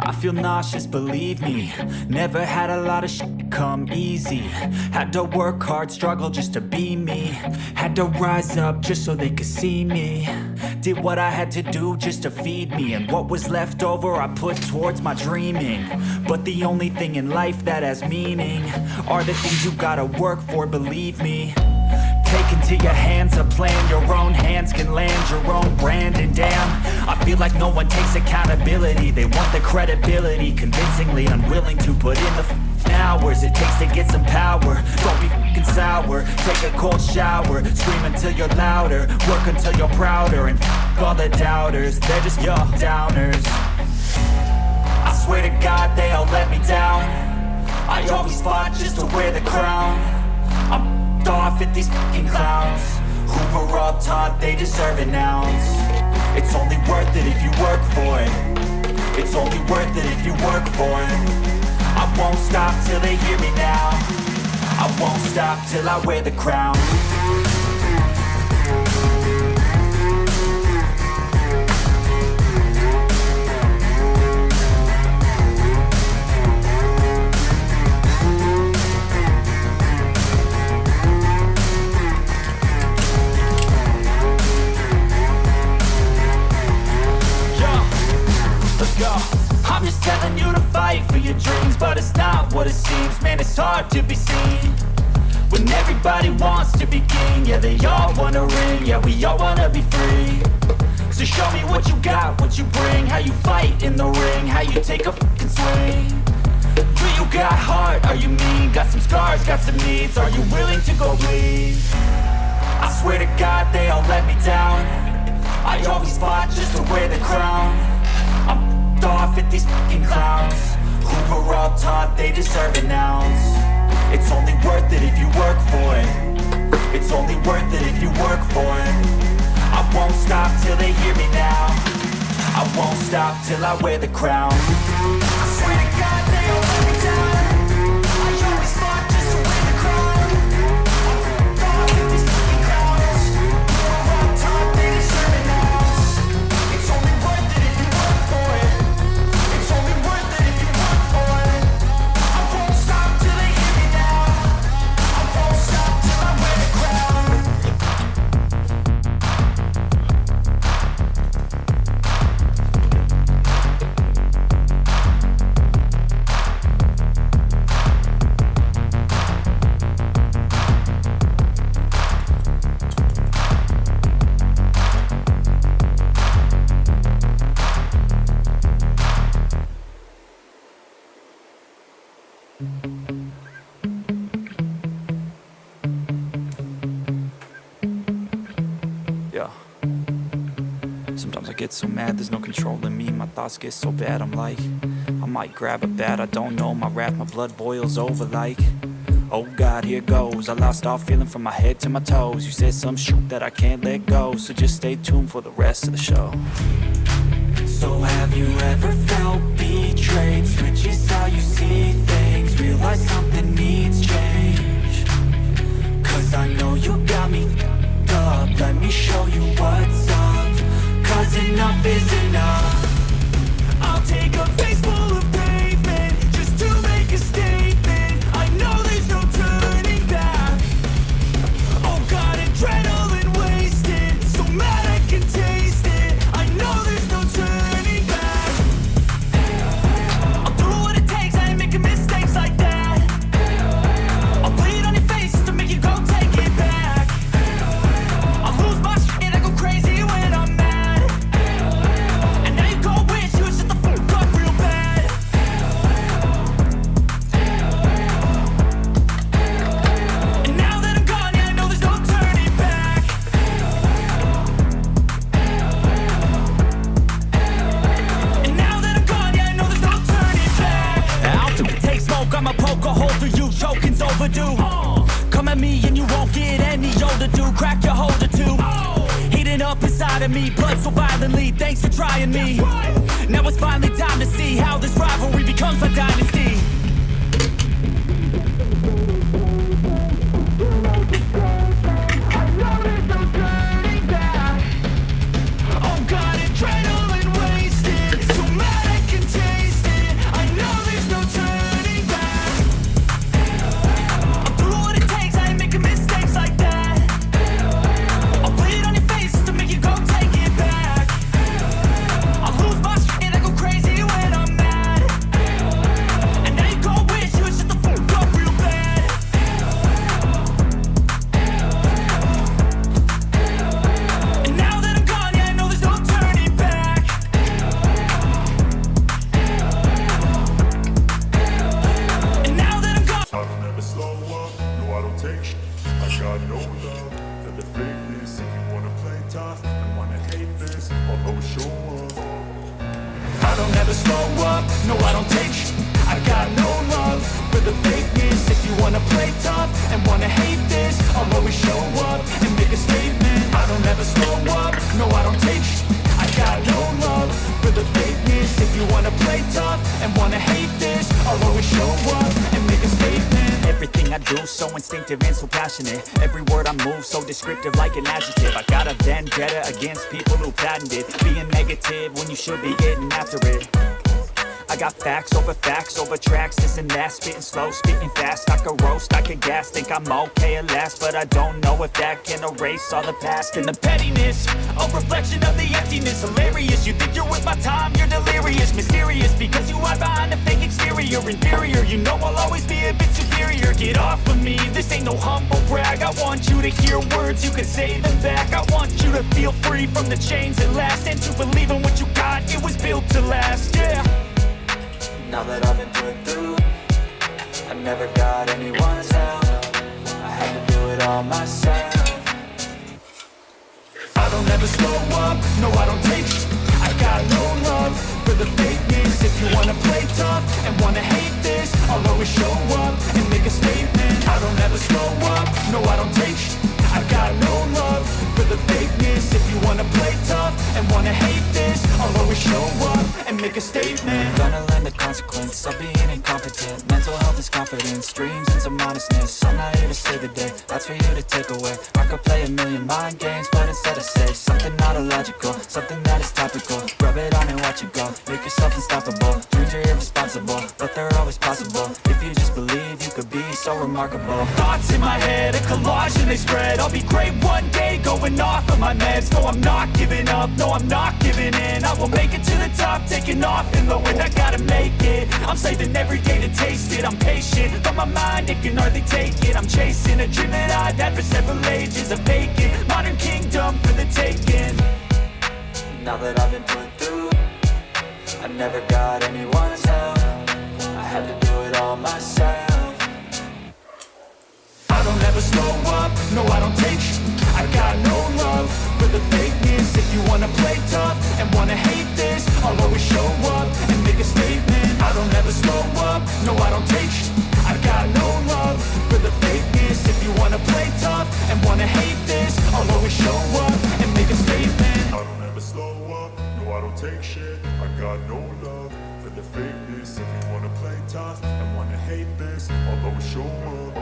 I feel nauseous, believe me. Never had a lot of shit come easy. Had to work hard, struggle just to be me. Had to rise up just so they could see me. Did what I had to do just to feed me. And what was left over I put towards my dreaming. But the only thing in life that has meaning are the things you gotta work for, believe me. Take into your hands a plan. Your own hands can land your own brand. And damn, I feel like no one takes accountability. They want the credibility, convincingly unwilling to put in the hours it takes to get some power. Don't be f***ing sour. Take a cold shower. Scream until you're louder. Work until you're prouder. And f*** all the doubters, they're just your downers. I swear to God they all let me down. I always fought just to wear the crown. I'm off at these fucking clowns who were all taught they deserve an ounce. It's only worth it if you work for it. It's only worth it if you work for it. I won't stop till they hear me now. I won't stop till I wear the crown. I'm just telling you to fight for your dreams, but it's not what it seems. Man, it's hard to be seen when everybody wants to be king. Yeah, they all wanna ring, yeah, we all wanna be free. So show me what you got, what you bring, how you fight in the ring, how you take a fucking swing. Do you got heart, are you mean? Got some scars, got some needs, are you willing to go bleed? I swear to God they all let me down. I always fought just to wear the crown. I'm off at these fucking clowns who were all taught they deserve an ounce. It's only worth it if you work for it. It's only worth it if you work for it. I won't stop till they hear me now. I won't stop till I wear the crown. I swear to God they all let me down. I always fought just to wear the crown. I'm off at these fucking clowns who were all taught they deserve an ounce. It's only worth it if you work for it. Sometimes I get so mad, there's no controlling me. My thoughts get so bad, I'm like, I might grab a bat, I don't know. My wrath, my blood boils over like, oh God, here goes. I lost all feeling from my head to my toes. You said some shit that I can't let go, so just stay tuned for the rest of the show. So have you ever felt betrayed? Switches how you see things, realize something needs change. Cause I know you got me f***ed up. Let me show you what's up. Cause enough is enough. I'll take a face full of pavement just to make a statement. I know there's no turning back. Oh God, adrenaline wasted, so mad I can taste it. I know there's no turning back. I'll do what it takes, I ain't making mistakes like that. I'll bleed on your face just to make you go take it back. I'll lose my shit, I go crazy when I'm mad. I'ma poke a hole through you, choking's overdue. Come at me and you won't get any older, dude. Crack your holder too. Heating up inside of me, blood so violently. Thanks for trying me. Now it's finally time to see how this rivalry becomes my dynasty. Oh God, adrenaline wasted, so mad I can taste it. don't ever slow up, no I don't take sh**. I got no love for the fakeness. If you wanna play tough and wanna hate this, I'll always show up and make a statement. I don't ever slow up, no I don't take sh**. I got no love for the fakeness. If you wanna play tough and wanna hate this, I'll always show up and make a statement. Everything I do so instinctive and so passionate. Every word I move so descriptive like an adjective. I got a vendetta against people who patented being negative when you should be getting after it. I got facts over tracks, this and that. Spitting slow, spitting fast. I could roast, I could gas. Think I'm okay at last, but I don't know if that can erase all the past. And the pettiness, a reflection of the emptiness. Hilarious, you think you're worth my time, you're delirious. Mysterious, because you hide behind a fake exterior. Inferior, you know I'll always be a bit superior. Get off of me, this ain't no humble brag. I want you to hear words, you can say them back. I want you to feel free from the chains that last, and to believe in what you got, it was built to last, yeah. Now that I've been put through, I never got anyone's help. I had to do it all myself. I don't ever slow up, no I don't take sh**. I got no love for the fakeness. If you wanna play tough and wanna hate this, I'll always show up and make a statement. I don't ever slow up, no I don't take sh**. I got no love for the fakeness. If you wanna play tough and wanna hate this, I'll always show up and make a statement. Gonna learn the consequence of being incompetent. Mental health is confidence, dreams and some honestness. I'm not here to save the day, that's for you to take away. I could play a million mind games, but instead I say something not illogical, something that is topical. Rub it on and watch it go, make yourself unstoppable. Dreams are irresponsible, but they're always possible. If you just believe, you could be so remarkable. Thoughts in my head, a collage and they spread. I'll be great one day, going off of my meds. No, I'm not giving up, no, I'm not giving in. I will make it to the top, taking off in the wind. I gotta make it, I'm saving every day to taste it. I'm patient, but my mind, it can hardly take it. I'm chasing a dream that I've had for several ages. A vacant, modern kingdom for the taking. Now that I've been put through, I never got anyone's help. I had to do it all myself. I don't ever slow up, no I don't take sh**. I got no love for the fakeness. If you wanna play tough and wanna hate this, I'll always show up and make a statement. I don't ever slow up, no I don't take sh**. I got no love for the fakeness. If you wanna play tough and wanna hate this, I'll always show up and make a statement. I don't ever slow up, no I don't take shit. I got no love for the fakeness. If you wanna play tough and wanna hate this, I'll always show up.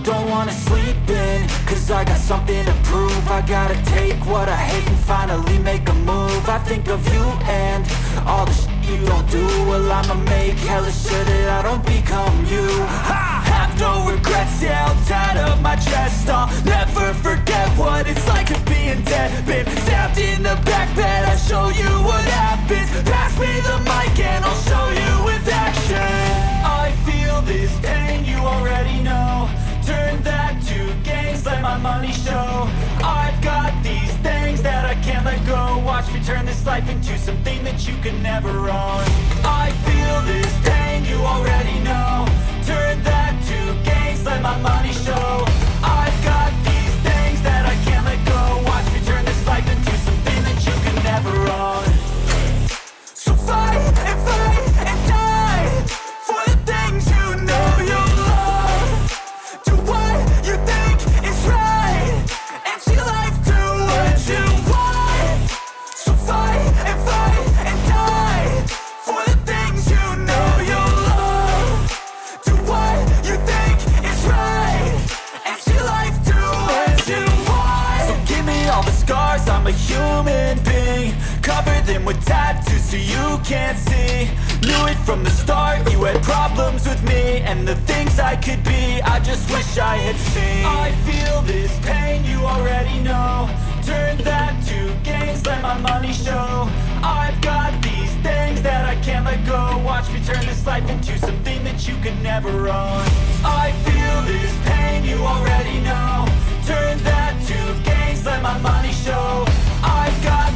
Don't wanna sleep in, cause I got something to prove. I gotta take what I hate and finally make a move. I think of you and all the shit you don't do. Well, I'ma make hella sure that I don't become you. I have no regrets, yeah, I'll tie up my chest. I'll never forget what it's like to be in debt. Been stabbed in the back bed, I'll show you what happens. Pass me the mic and I'll show you with action. I feel this pain, you already know. Turn that to gains, let my money show. I've got these things that I can't let go. Watch me turn this life into something that you can never own. I feel this pain, you already know. Turn that to gains, let my money show. I've got these things that I can't let go. Watch me turn this life into something that you can never own. So fight and die for the things you know you love. Do what you think is right and see life do what you want. So fight and die for the things you know you love. Do what you think is right and see life do what you want. So give me all the scars, I'm a human being. Cover them with tattoos so you can't see. Knew it from the start, you had problems with me and the things I could be, I just wish I had seen. I feel this pain, you already know. Turn that to gains, let my money show. I've got these things that I can't let go. Watch me turn this life into something that you could never own. I feel this pain, you already know. Turn that to gains, let my money show. I've got